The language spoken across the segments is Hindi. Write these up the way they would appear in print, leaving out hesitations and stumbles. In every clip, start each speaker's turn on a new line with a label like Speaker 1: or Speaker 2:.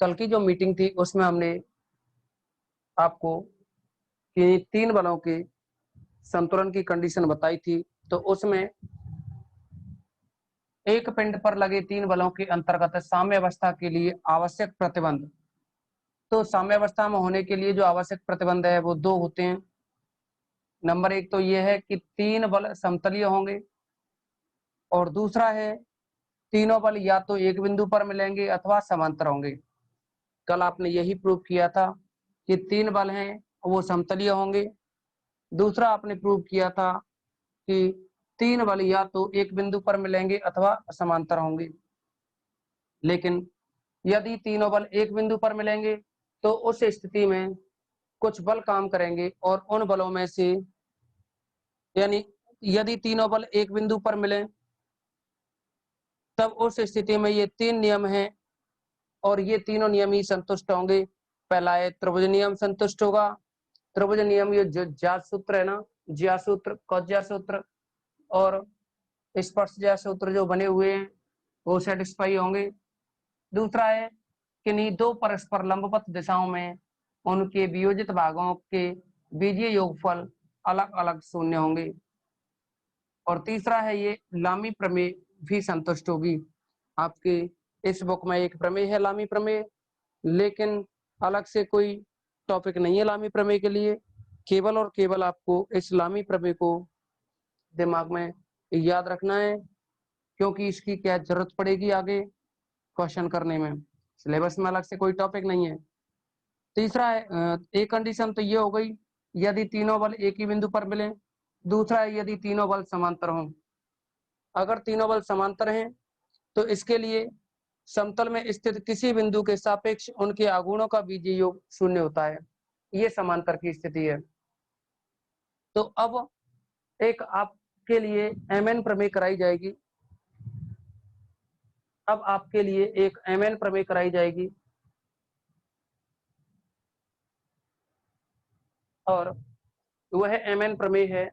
Speaker 1: कल की जो मीटिंग थी उसमें हमने आपको कि 3 बलों के संतुलन की कंडीशन बताई थी। तो उसमें एक पिंड पर लगे 3 बलों के अंतर्गत साम्यावस्था के लिए आवश्यक प्रतिबंध। तो साम्यावस्था में होने के लिए जो आवश्यक प्रतिबंध है वो 2 होते हैं। नंबर 1 तो ये है कि 3 बल समतलीय होंगे और दूसरा है तीनों बल या तो एक बिंदु पर मिलेंगे अथवा समांतर होंगे। कल आपने यही प्रूव किया था कि 3 बल हैं वो समतलीय होंगे। दूसरा आपने प्रूव किया था कि 3 बल या तो एक बिंदु पर मिलेंगे अथवा समांतर होंगे। लेकिन यदि तीनों बल एक बिंदु पर मिलेंगे तो उस स्थिति में कुछ बल काम करेंगे और उन बलों में से यानी यदि तीनों बल एक बिंदु पर मिले तब उस स्थिति में ये 3 नियम हैं और ये तीनों नियम ही संतुष्ट होंगे। पहला है त्रिभुज नियम संतुष्ट होगा। त्रिभुज नियम ये जो ज्यात सूत्र है ना, ज्या सूत्र, कौज्या सूत्र और स्पर्श ज्या सूत्र जो बने हुए हैं वो सेटिस्फाई होंगे। दूसरा है कि नहीं दो परस्पर लंबवत दिशाओं में उनके वियोजित भागों के बीजीय योगफल अलग अलग शून्य होंगे। और तीसरा है ये लामी प्रमेय भी संतुष्ट होगी। आपके इस बुक में एक प्रमेय है लामी प्रमेय, लेकिन अलग से कोई टॉपिक नहीं है लामी प्रमेय के लिए। केवल और केवल आपको इस लामी प्रमेय को दिमाग में याद रखना है, क्योंकि इसकी क्या जरूरत पड़ेगी आगे क्वेश्चन करने में। सिलेबस में अलग से कोई टॉपिक नहीं है। तीसरा है एक कंडीशन तो ये हो गई यदि तीनों बल एक ही बिंदु पर मिले। दूसरा है यदि तीनों बल समांतर हों। अगर तीनों बल समांतर हैं तो इसके लिए समतल में स्थित किसी बिंदु के सापेक्ष उनके आघूर्णों का बीजीय योग शून्य होता है। ये समांतर की स्थिति है। तो अब एक आपके लिए एमएन प्रमेय कराई जाएगी। अब आपके लिए एक एमएन प्रमेय कराई जाएगी और वह एमएन प्रमेय है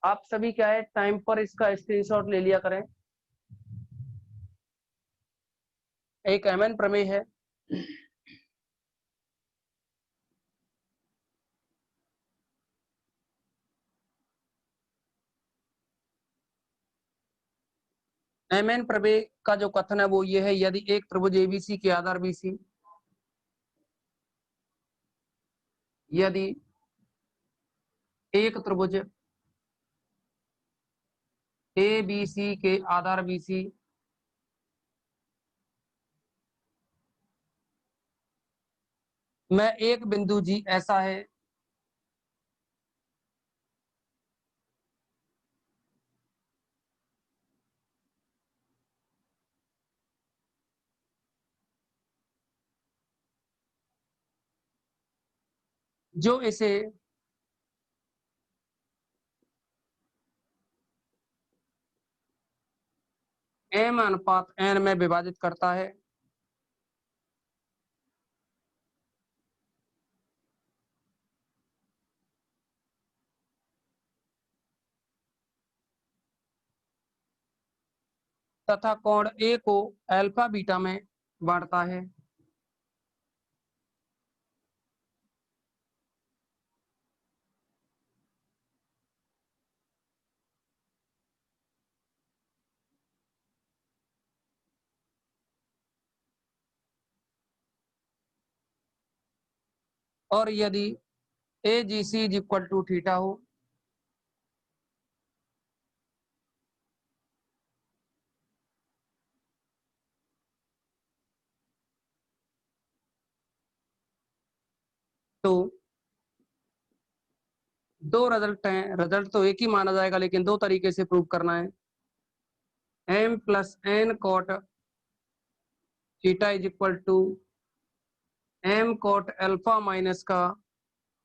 Speaker 1: आप सभी क्या है टाइम पर इसका स्क्रीनशॉट ले लिया करें। एक एमएन प्रमेय है एमएन प्रमेय का जो कथन है वो ये है यदि एक त्रिभुज एबीसी के आधार बीसी यदि एक त्रिभुज एबीसी के आधार बीसी में एक बिंदु जी ऐसा है जो इसे एम अनुपात एन में विभाजित करता है तथा कोण ए को अल्फा बीटा में बांटता है। और यदि ए जी सी इज इक्वल टू थीटा हो तो दो रिजल्ट हैं। रिजल्ट तो एक ही माना जाएगा लेकिन दो तरीके से प्रूव करना है। M plus N cot theta is equal to M cot alpha minus का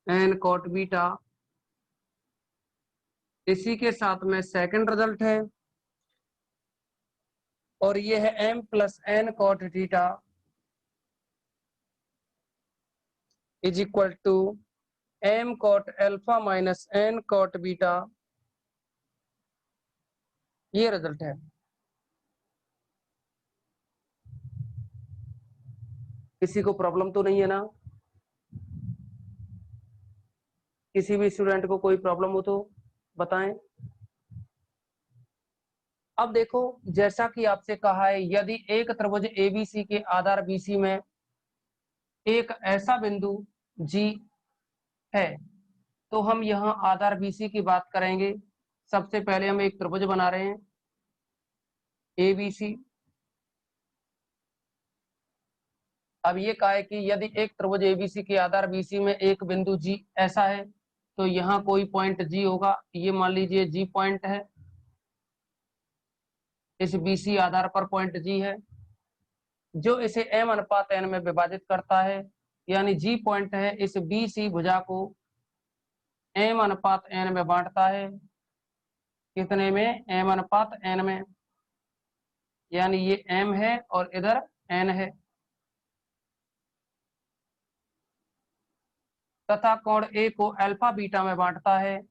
Speaker 1: एन कॉट बीटा। इसी के साथ में सेकंड रिजल्ट है और ये है m plus n cot theta is equal to m cot alpha minus n cot beta. ये रिजल्ट है। किसी को प्रॉब्लम तो नहीं है ना? किसी भी स्टूडेंट को कोई प्रॉब्लम हो तो बताएं। अब देखो, जैसा कि आपसे कहा है, यदि एक त्रिभुज एबीसी के आधार बीसी में एक ऐसा बिंदु जी है, तो हम यहाँ आधार बीसी की बात करेंगे। सबसे पहले हम एक त्रिभुज बना रहे हैं एबीसी। अब ये कहा है कि यदि एक त्रिभुज एबीसी के आधार बीसी में एक बिंदु जी ऐसा है, तो यहाँ कोई पॉइंट जी होगा। ये मान लीजिए जी पॉइंट है, इस बीसी आधार पर पॉइंट जी है, जो इसे m अनुपात n में विभाजित करता है। यानी जी पॉइंट है, इस बीसी भुजा को m अनुपात n में बांटता है। कितने में? m अनुपात n में। यानी ये m है और इधर n है। तथा कोण ए को अल्फा बीटा में बांटता है।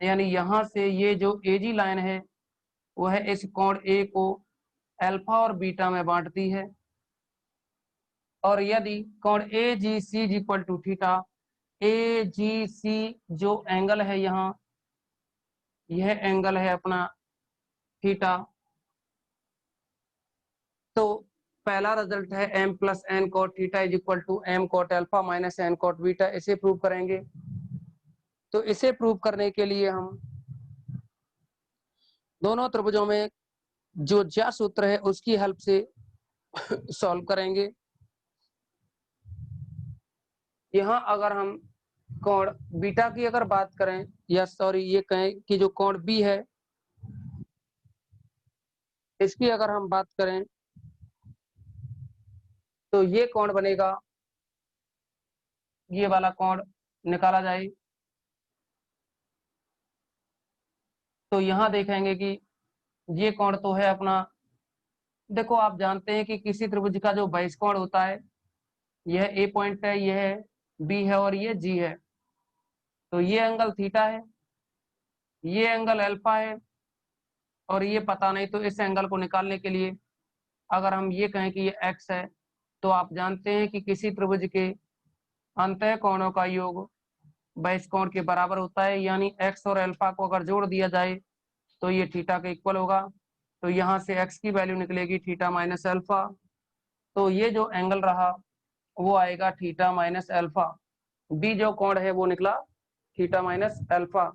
Speaker 1: यानी यहां से ये जो एजी लाइन है वह इस कोण ए को अल्फा और बीटा में बांटती है। और यदि कोण ए जी सी इक्वल टू थीटा, ए जी सी जो एंगल है यहाँ, यह एंगल है अपना थीटा, तो पहला रिजल्ट है m plus N cot theta is equal to m cot alpha minus n cot beta. इसे प्रूव करेंगे। तो इसे प्रूव करने के लिए हम दोनों त्रिभुजों में जो ज्या सूत्र है उसकी हेल्प से सॉल्व करेंगे। यहाँ अगर हम कोण बीटा की अगर बात करें, या सॉरी ये कहें कि जो कोण बी है इसकी अगर हम बात करें, तो ये कोण बनेगा, ये वाला कोण निकाला जाए, तो यहाँ देखेंगे कि ये कोण तो है अपना, देखो आप जानते हैं कि किसी त्रिभुज का जो बहिष्कोण होता है, यह ए पॉइंट है, यह बी है और ये जी है। तो ये एंगल थीटा है, ये एंगल अल्फा है, और ये पता नहीं, तो इस एंगल को निकालने के लिए अगर हम ये कहें कि ये एक्स है, तो आप जानते हैं कि किसी त्रिभुज के अंतः कोणों का योग बहिष्कोण के बराबर होता है। यानी एक्स और अल्फा को अगर जोड़ दिया जाए तो ये थीटा के इक्वल होगा। तो यहाँ से एक्स की वैल्यू निकलेगी थीटा माइनस अल्फा। तो ये जो एंगल रहा वो आएगा थीटा माइनस अल्फा। बी जो कोण है वो निकला थीटा माइनस अल्फा।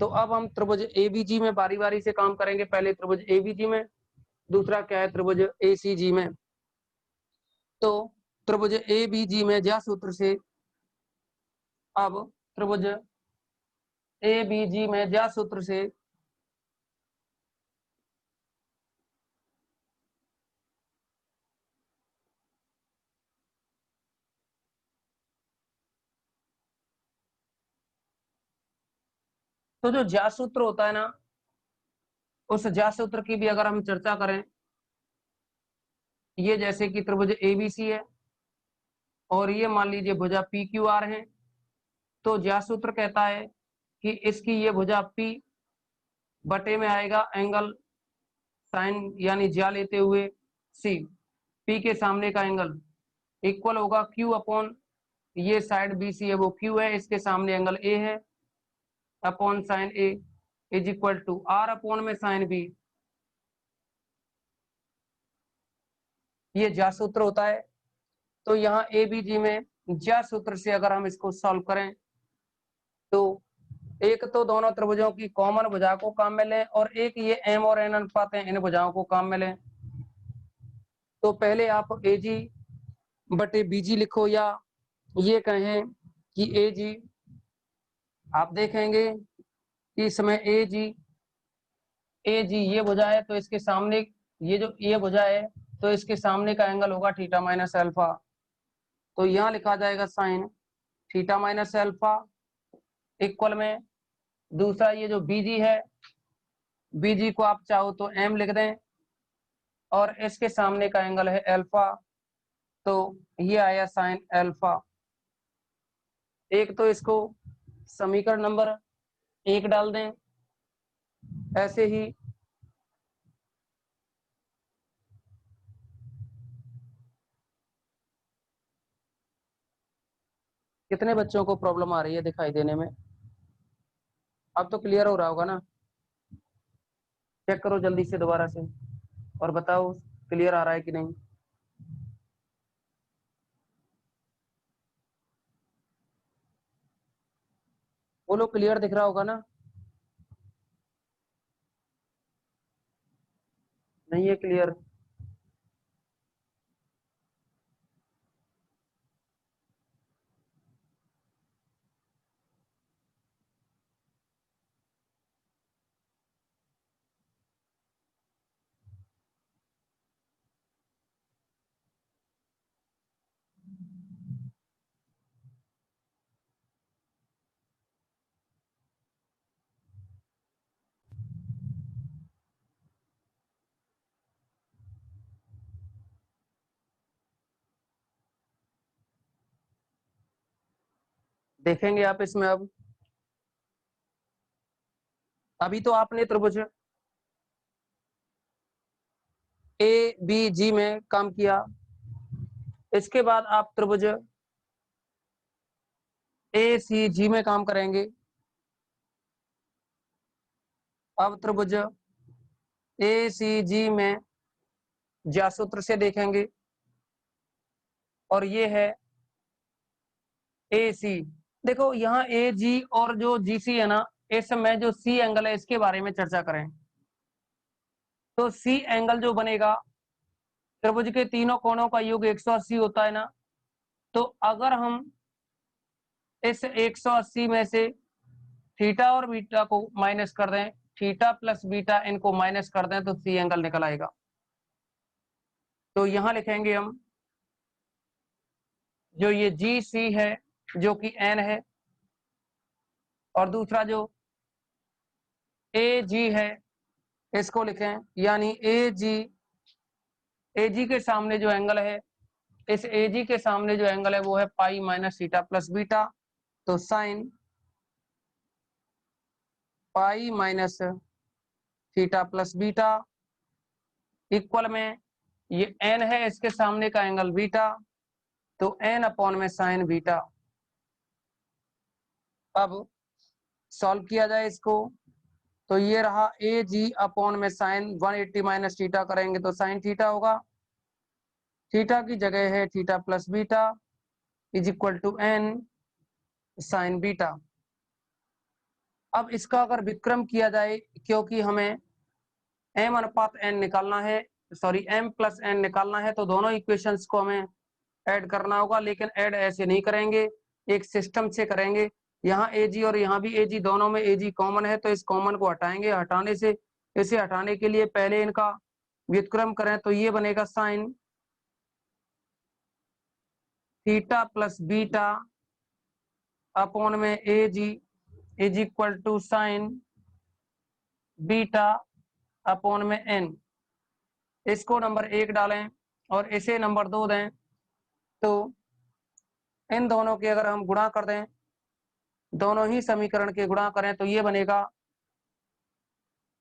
Speaker 1: तो अब हम त्रिभुज एबीजी में बारी बारी से काम करेंगे। पहले त्रिभुज एबीजी में, दूसरा क्या है त्रिभुज एसीजी में। तो त्रिभुज एबीजी में ज्या सूत्र से, अब त्रिभुज एबीजी में ज्या सूत्र से तो जो ज्या सूत्र होता है ना, उस ज्या सूत्र की भी अगर हम चर्चा करें, ये जैसे कि त्रिभुज एबीसी है और ये मान लीजिए भुजा पी क्यू आर है, तो ज्या सूत्र कहता है कि इसकी ये भुजा पी बटे में आएगा एंगल साइन, यानी ज्या लेते हुए सी, पी के सामने का एंगल इक्वल होगा क्यू अपॉन, ये साइड बी सी है वो क्यू है, इसके सामने एंगल ए है, upon sine A is equal to R upon में साइन बी। ये ज्या सूत्र होता है। तो यहाँ ए बी जी में ज्या सूत्र से अगर हम इसको सॉल्व करें, तो एक तो दोनों त्रिभुजों की कॉमन भुजा को काम में लें, और एक ये एम और एन अनुपात है इन भुजाओं को काम में लें। तो पहले आप ए जी बटे बीजी लिखो, या ये कहें कि ए जी, आप देखेंगे कि इसमें ए जी ये भुजा है, तो इसके सामने ये जो ये भुजा है, तो इसके सामने का एंगल होगा थीटा माइनस अल्फा। तो यहाँ लिखा जाएगा sine theta minus alpha equal में, दूसरा ये जो बीजी है, बीजी को आप चाहो तो एम लिख दें, और इसके सामने का एंगल है अल्फा, तो ये आया साइन अल्फा। एक तो इसको समीकरण नंबर 1 डाल दें, ऐसे ही कितने बच्चों को प्रॉब्लम आ रही है दिखाई देने में? अब तो क्लियर हो रहा होगा ना? चेक करो जल्दी से दोबारा से और बताओ क्लियर आ रहा है कि नहीं। बोलो क्लियर दिख रहा होगा ना? नहीं है क्लियर? देखेंगे आप इसमें। अब अभी तो आपने त्रिभुज ए बी जी में काम किया, इसके बाद आप त्रिभुज ए सी जी में काम करेंगे। अब त्रिभुज ए सी जी में ज्यासूत्र से देखेंगे, और ये है ए सी। देखो यहाँ ए जी और जो जी सी है ना, इसमें जो सी एंगल है इसके बारे में चर्चा करें तो सी एंगल जो बनेगा, त्रिभुज के तीनों कोणों का योग 180 होता है ना, तो अगर हम इस 180 में से थीटा और बीटा को माइनस कर दें, थीटा प्लस बीटा इनको माइनस कर दें, तो सी एंगल निकल आएगा। तो यहां लिखेंगे हम जो ये जी सी है जो कि एन है, और दूसरा जो ए जी है इसको लिखें, यानी ए जी के सामने जो एंगल है, इस ए जी के सामने जो एंगल है वो है pi minus theta plus beta, तो sine pi minus theta plus beta equal में ये एन है, इसके सामने का एंगल बीटा, तो एन अपॉन में साइन बीटा। अब सॉल्व किया जाए इसको, तो ये रहा ए जी अपॉन में साइन 180 माइनस थीटा करेंगे तो साइन थीटा होगा, थीटा की जगह है theta plus beta is equal to N sine beta. अब इसका अगर विक्रम किया जाए, क्योंकि हमें एम अनुपात एन निकालना है, सॉरी एम प्लस एन निकालना है, तो दोनों इक्वेशंस को हमें ऐड करना होगा, लेकिन ऐड ऐसे नहीं करेंगे, एक सिस्टम से करेंगे। यहाँ ए जी और यहाँ भी ए जी, दोनों में ए जी कॉमन है, तो इस कॉमन को हटाएंगे। हटाने से इसे हटाने के लिए पहले इनका व्युत्क्रम करें, तो ये बनेगा sine theta plus beta upon में A G is equal to sine beta upon में एन। इसको नंबर 1 डालें और इसे नंबर 2 दें, तो इन दोनों के अगर हम गुणा कर दें, दोनों ही समीकरण के गुणा करें, तो ये बनेगा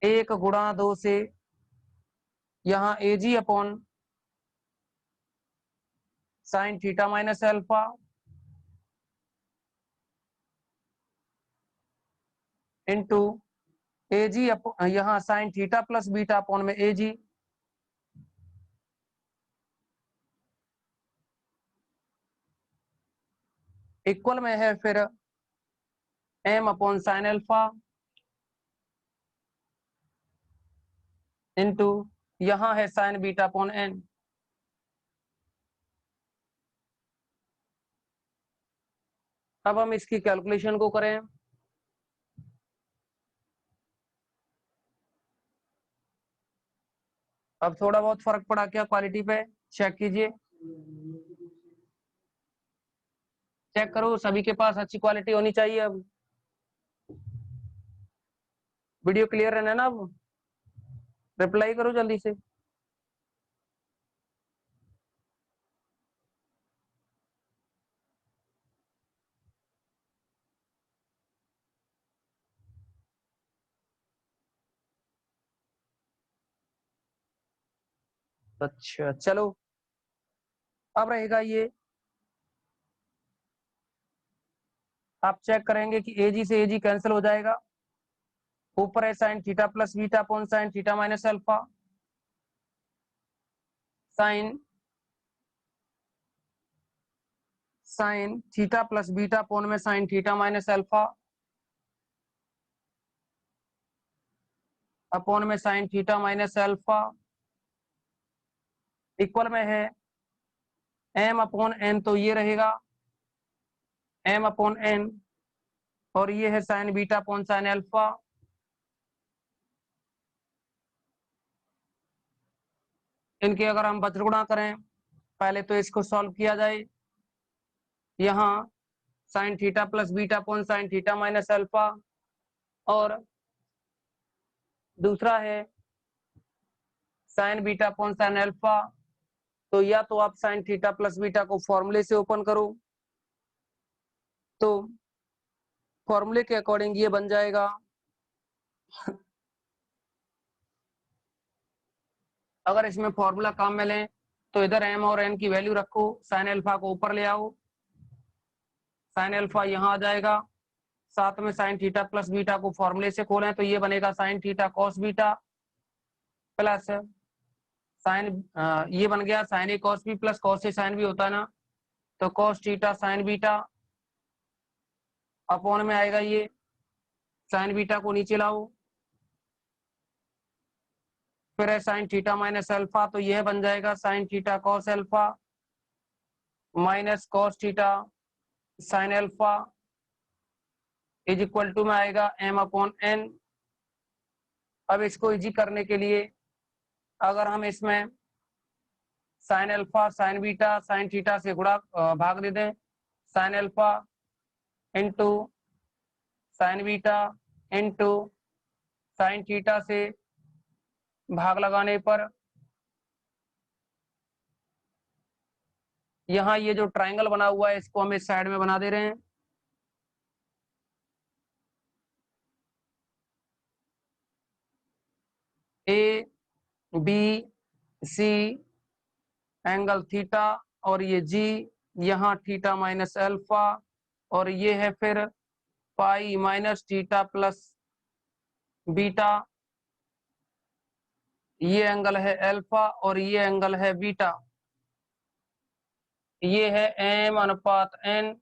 Speaker 1: 1 गुणा 2 से यहाँ A G upon sine theta minus alpha into A G यहाँ sine theta plus beta upon में ए जी, इक्वल में है फिर M upon sine alpha into यहाँ है साइन बीटा अपॉन एन। अब हम इसकी कैलकुलेशन को करें, अब थोड़ा बहुत फर्क पड़ा क्या क्वालिटी पे? चेक कीजिए, चेक करो सभी के पास अच्छी क्वालिटी होनी चाहिए। अब वीडियो क्लियर है ना? अब रिप्लाई करो जल्दी से। अच्छा चलो, अब रहेगा ये, आप चेक करेंगे कि एजी से एजी कैंसिल हो जाएगा, ऊपर है sine theta plus beta upon sine theta minus alpha, sine theta plus beta upon में sine theta minus alpha upon में sine theta minus alpha equal में है एम अपॉन एन, तो ये रहेगा एम अपॉन एन, और ये है sign beta upon sine alpha. इनके अगर हम बजगुणा करें, पहले तो इसको सॉल्व किया जाए। यहाँ sine theta plus beta upon sine theta minus alpha, और दूसरा है sign beta upon sine alpha. तो या तो आप साइन थीटा प्लस बीटा को फॉर्मूले से ओपन करो, तो फॉर्मूले के अकॉर्डिंग ये बन जाएगा अगर इसमें फॉर्मूला काम में लें तो इधर एम और एन की वैल्यू रखो, साइन अल्फा को ऊपर ले आओ, साइन अल्फा यहाँ आ जाएगा, साथ में साइन थीटा प्लस बीटा को फॉर्मूले से खोलें तो ये बनेगा sine theta cos beta plus sign, ये बन गया sign A cos B plus cos A sine B होता है ना, तो cos theta sign beta upon में आएगा ये साइन बीटा को नीचे लाओ, फिर है साइन थीटा माइनस अल्फा, तो यह बन जाएगा sine theta cos alpha minus cos theta sine alpha is equal to में आएगा एम अपॉन एन। अब इसको इजी करने के लिए अगर हम इसमें sign alpha sine beta sine theta से गुणा भाग दे दें, sign alpha into sine beta into sine theta से भाग लगाने पर यहाँ ये जो ट्राइंगल बना हुआ है इसको हम इस साइड में बना दे रहे हैं, A B C angle theta, और ये जी यहाँ थीटा माइनस अल्फा, और ये है फिर पाई माइनस थीटा प्लस बीटा, ये एंगल है अल्फा और ये एंगल है बीटा, ये है एम अनुपात एन।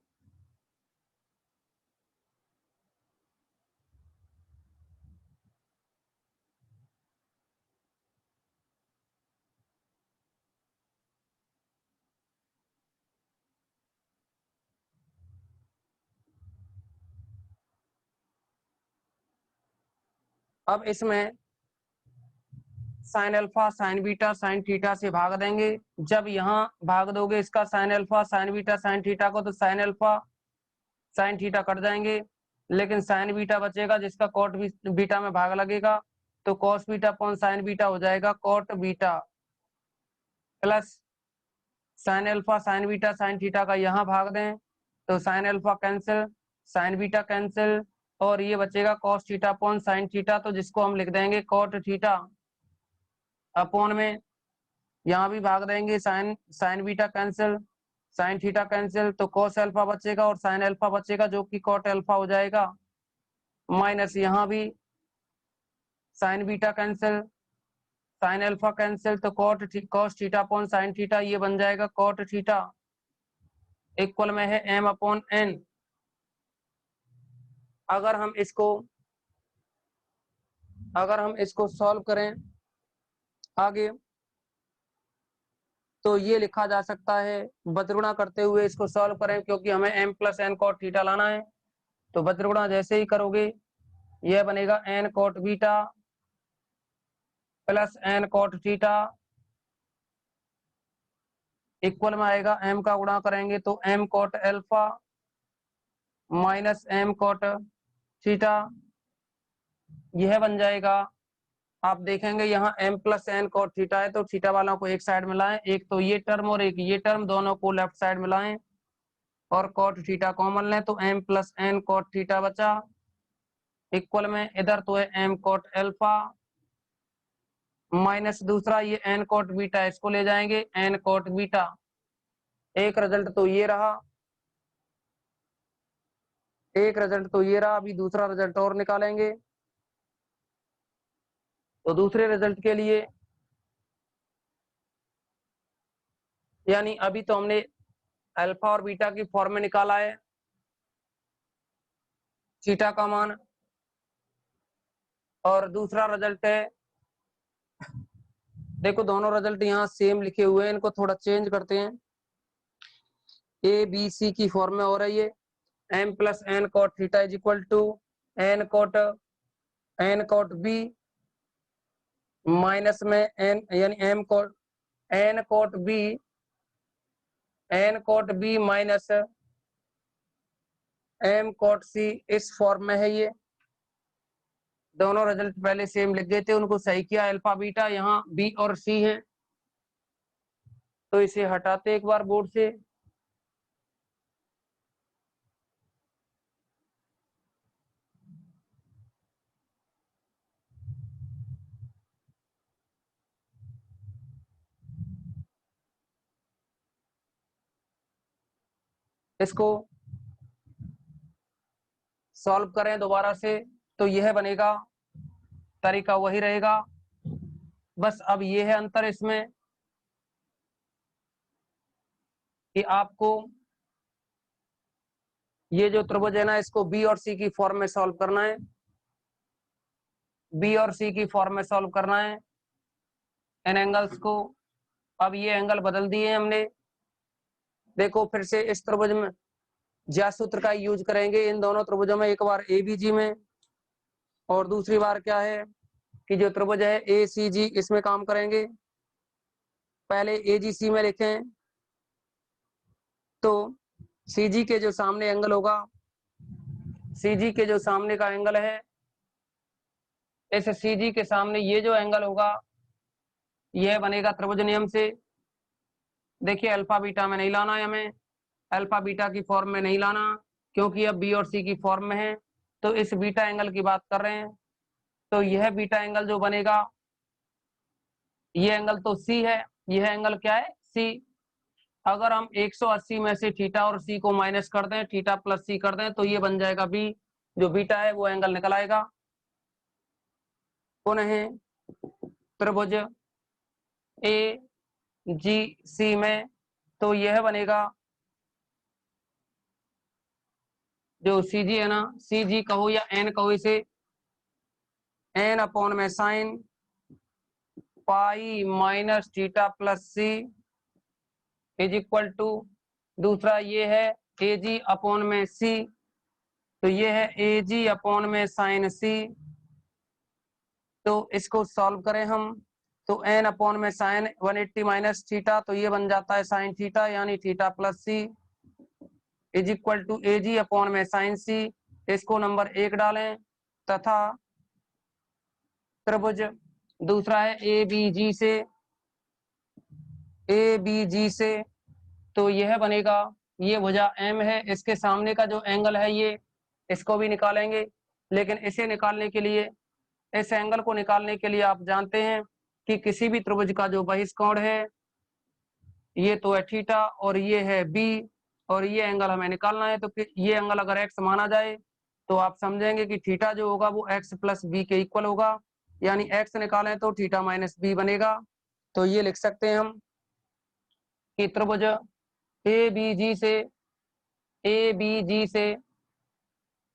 Speaker 1: अब इसमें sign alpha sine beta sine theta से भाग देंगे, जब यहाँ भाग दोगे इसका sign alpha sine beta sine theta को, तो sine alpha sine theta cut जाएंगे, लेकिन साइन बीटा बचेगा जिसका कॉट बीटा में भाग लगेगा, तो cos beta upon sine beta हो जाएगा cot beta plus sine alpha sine beta sine theta का यहाँ भाग दें तो sine alpha cancel sine beta cancel, और ये बचेगा cos theta upon sine theta, तो जिसको हम लिख देंगे कॉट थीटा अपॉन में यहाँ भी भाग देंगे sine sine beta cancel sine theta cancel, तो कॉस अल्फा बचेगा और साइन अल्फा बचेगा जो कि कॉट अल्फा हो जाएगा, माइनस यहाँ भी sine beta cancel sine alpha cancel, तो cos theta upon sine theta ये बन जाएगा कॉट थीटा इक्वल में है एम अपॉन एन। अगर हम इसको सॉल्व करें आगे, तो ये लिखा जा सकता है, बजगुणा करते हुए इसको सॉल्व करें क्योंकि हमें m plus N cot theta लाना है, तो बजगुणा जैसे ही करोगे यह बनेगा N cot beta plus N cot theta equal में आएगा m का गुणा करेंगे तो m cot alpha minus m cot theta, यह बन जाएगा। आप देखेंगे यहाँ m plus N cot theta है तो थीटा वालों को एक साइड में लाएं, एक तो ये टर्म और एक ये टर्म, दोनों को लेफ्ट साइड में लाएं और कॉट थीटा कॉमन लें तो m plus N cot theta बचा, इक्वल में इधर तो है m कॉट अल्फा माइनस दूसरा ये एन कोट बीटा, इसको ले जाएंगे एन कोट बीटा। एक रिजल्ट तो ये रहा, एक रिजल्ट तो ये रहा। अभी दूसरा रिजल्ट और निकालेंगे। तो दूसरे रिजल्ट के लिए यानी अभी तो हमने अल्फा और बीटा की फॉर्म में निकाला है थीटा का मान, और दूसरा रिजल्ट है, देखो दोनों रिजल्ट यहाँ सेम लिखे हुए हैं, इनको थोड़ा चेंज करते हैं। ए बी सी की फॉर्म में हो रही है M plus N cot theta is equal to N cot B minus में एन यानी N cot B minus M cot C, इस फॉर्म में है ये। दोनों रिजल्ट पहले सेम लिख गए थे, उनको सही किया। अल्फा बीटा यहाँ बी और सी है, तो इसे हटाते एक बार बोर्ड से। इसको सॉल्व करें दोबारा से तो यह बनेगा, तरीका वही रहेगा, बस अब ये है अंतर इसमें कि आपको ये जो त्रिभुज है ना, इसको बी और सी की फॉर्म में सॉल्व करना है, बी और सी की फॉर्म में सॉल्व करना है इन एंगल्स को। अब ये एंगल बदल दिए हमने, देखो फिर से इस त्रिभुज में ज्यामितीय सूत्र का यूज करेंगे इन दोनों त्रिभुजों में, एक बार एबीजी में और दूसरी बार क्या है कि जो त्रिभुज है एसीजी, इसमें काम करेंगे। पहले एजीसी में लिखें तो सीजी के जो सामने एंगल होगा, सीजी के जो सामने का एंगल है, इस सीजी के सामने ये जो एंगल होगा यह बनेगा त्रिभुज नियम से। देखिए अल्फा बीटा में नहीं लाना है हमें, अल्फा बीटा की फॉर्म में नहीं लाना, क्योंकि अब बी और सी की फॉर्म में है। तो इस बीटा एंगल की बात कर रहे हैं, तो यह बीटा एंगल जो बनेगा, ये एंगल तो सी है, यह एंगल क्या है सी। अगर हम 180 में से थीटा और सी को माइनस कर दें, थीटा प्लस सी कर दें, तो ये बन जाएगा बी, जो बीटा है वो एंगल निकल आएगा। पुनः त्रिभुज ए जी सी में तो यह बनेगा, जो सी जी है ना, सी जी कहो या एन कहो, इसे एन अपॉन में sine pi minus theta plus C is equal to, दूसरा ये है ए जी अपॉन में सी, तो ये है ए जी अपॉन में साइन सी। तो इसको सॉल्व करें हम तो एन अपॉन में साइन 180 माइनस थीटा, तो ये बन जाता है साइन थीटा, यानी theta plus C is equal to A G upon में साइन सी। इसको नंबर 1 डालें तथा त्रिभुज दूसरा है ए बी जी से तो यह बनेगा, ये भुजा एम है, इसके सामने का जो एंगल है ये, इसको भी निकालेंगे। लेकिन इसे निकालने के लिए, इस एंगल को निकालने के लिए आप जानते हैं कि किसी भी त्रिभुज का जो बहिष्कोण है ये तो है थीटा और ये है बी, और ये एंगल हमें निकालना है। तो ये एंगल अगर एक्स माना जाए तो आप समझेंगे कि थीटा जो होगा वो एक्स प्लस बी के इक्वल होगा, यानी एक्स निकालें तो थीटा माइनस बी बनेगा। तो ये लिख सकते हैं हम कि त्रिभुज ए बी जी से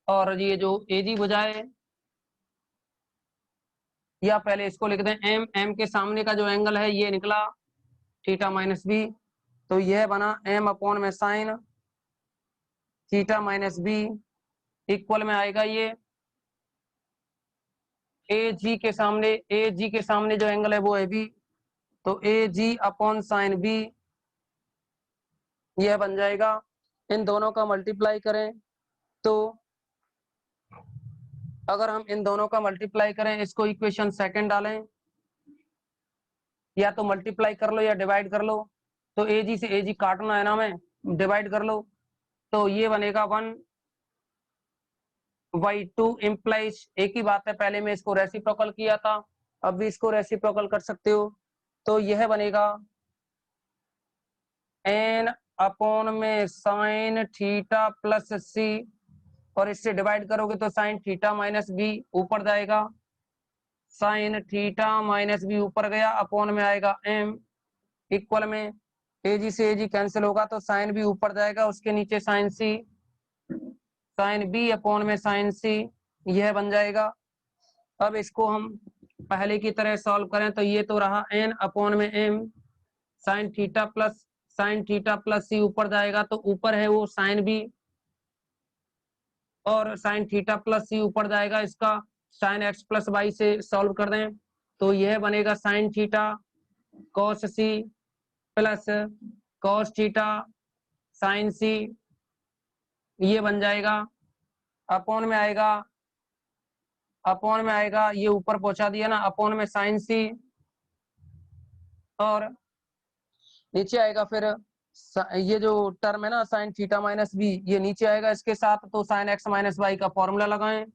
Speaker 1: और ये जो ए जी भुजा है, या पहले इसको लिख दें एम, एम के सामने का जो एंगल है ये निकला थीटा माइनस बी, तो यह बना एम अपॉन में sine theta minus B equal में आएगा ये ए जी के सामने जो एंगल है वो है बी, तो ए जी अपॉन साइन बी यह बन जाएगा। इन दोनों का मल्टीप्लाई करें तो अगर हम इन दोनों का मल्टीप्लाई करें, इसको इक्वेशन सेकंड डालें, या तो मल्टीप्लाई कर लो या डिवाइड कर लो। तो ए जी से ए जी काटना है ना, हमें डिवाइड कर लो, तो ये बनेगा 1/2 इम्प्लाइज, एक ही बात है, पहले में इसको रेसिप्रोकल किया था, अब भी इसको रेसिप्रोकल कर सकते हो, तो यह बनेगा n अपॉन में साइन थीटा प्लस सी, और इससे डिवाइड करोगे तो साइन थीटा माइनस बी ऊपर जाएगा, साइन थीटा माइनस बी ऊपर गया, अपॉन में आएगा m इक्वल में एजी से एजी कैंसिल होगा तो साइन बी ऊपर जाएगा, उसके नीचे sign C, sine B upon में साइन सी, यह बन जाएगा। अब इसको हम पहले की तरह सॉल्व करें तो ये तो रहा n अपॉन में m sine theta plus C ऊपर जाएगा तो ऊपर है वो साइन बी, और साइन थीटा प्लस सी ऊपर जाएगा, इसका साइन एक्स प्लस वाई से सॉल्व कर दें तो यह बनेगा sine theta cos C plus cos theta sine C, ये बन जाएगा। अपॉन में आएगा, ये ऊपर पहुंचा दिया ना, अपॉन में साइन सी, और नीचे आएगा फिर ये जो टर्म है ना साइन थीटा माइनस बी, ये नीचे आएगा इसके साथ, तो साइन एक्स माइनस वाई का फॉर्मूला लगाएं,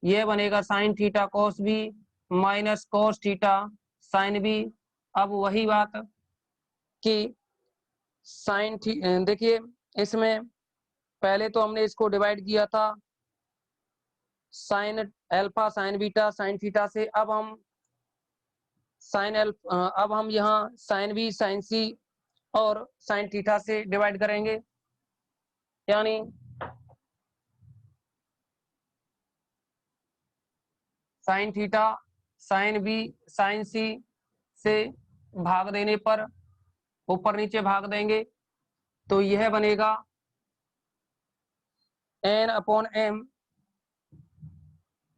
Speaker 1: ये बनेगा sine theta cos B minus cos theta sine B. अब वही बात कि देखिए इसमें पहले तो हमने इसको डिवाइड किया था sign alpha sine beta sine theta से, अब हम यहाँ साइन बी साइन सी और साइन थीटा से डिवाइड करेंगे, यानी sine theta sine B sine C से भाग देने पर ऊपर नीचे भाग देंगे तो यह बनेगा n upon m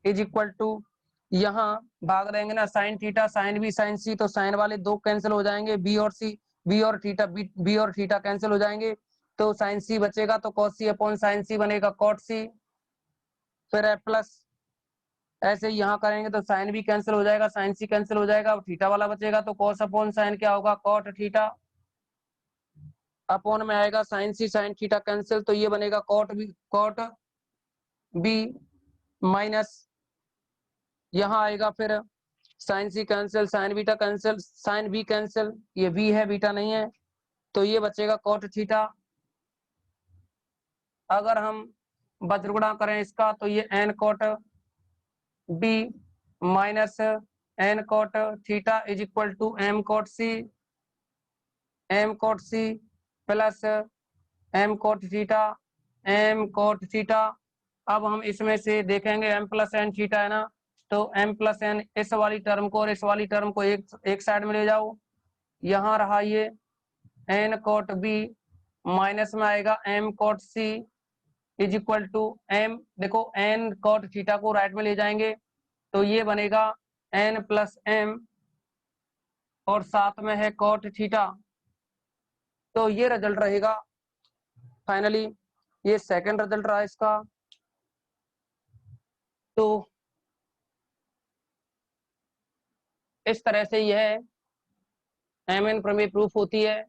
Speaker 1: is equal to, यहाँ भाग देंगे ना sine theta sine B sine C, तो साइन वाले दो कैंसिल हो जाएंगे, बी और थीटा कैंसिल हो जाएंगे, तो साइन सी बचेगा, तो कॉस सी अपॉन साइन सी बनेगा कॉट सी, फिर प्लस ऐसे ही यहाँ करेंगे तो साइन भी कैंसिल हो जाएगा, साइन सी कैंसिल हो जाएगा, थीटा वाला बचेगा, तो कॉस अपॉन साइन क्या होगा कॉट थीटा, अपॉन में आएगा sine C sine theta cancel, तो ये बनेगा कॉट बी माइनस, यहाँ आएगा फिर sine C cancel sine beta cancel sine B cancel, ये बी है बीटा नहीं है, तो ये बचेगा कॉट थीटा। अगर हम बज्रगुणा करें इसका तो ये N cot B minus N cot theta is equal to M cot C plus M cot theta. अब हम इसमें से देखेंगे एम प्लस एन थीटा है ना, तो एम प्लस एन इस वाली टर्म को और इस वाली टर्म को एक साइड में ले जाओ, यहाँ रहा ये एन कॉट बी माइनस में आएगा M cot C is equal to M, देखो एन कॉट थीटा को राइट में ले जाएंगे तो ये बनेगा एन प्लस एम और साथ में है कॉट थीटा, तो ये रिजल्ट रहेगा फाइनली, ये सेकंड रिजल्ट रहा इसका। तो इस तरह से यह एम एन प्रमेय प्रूफ होती है।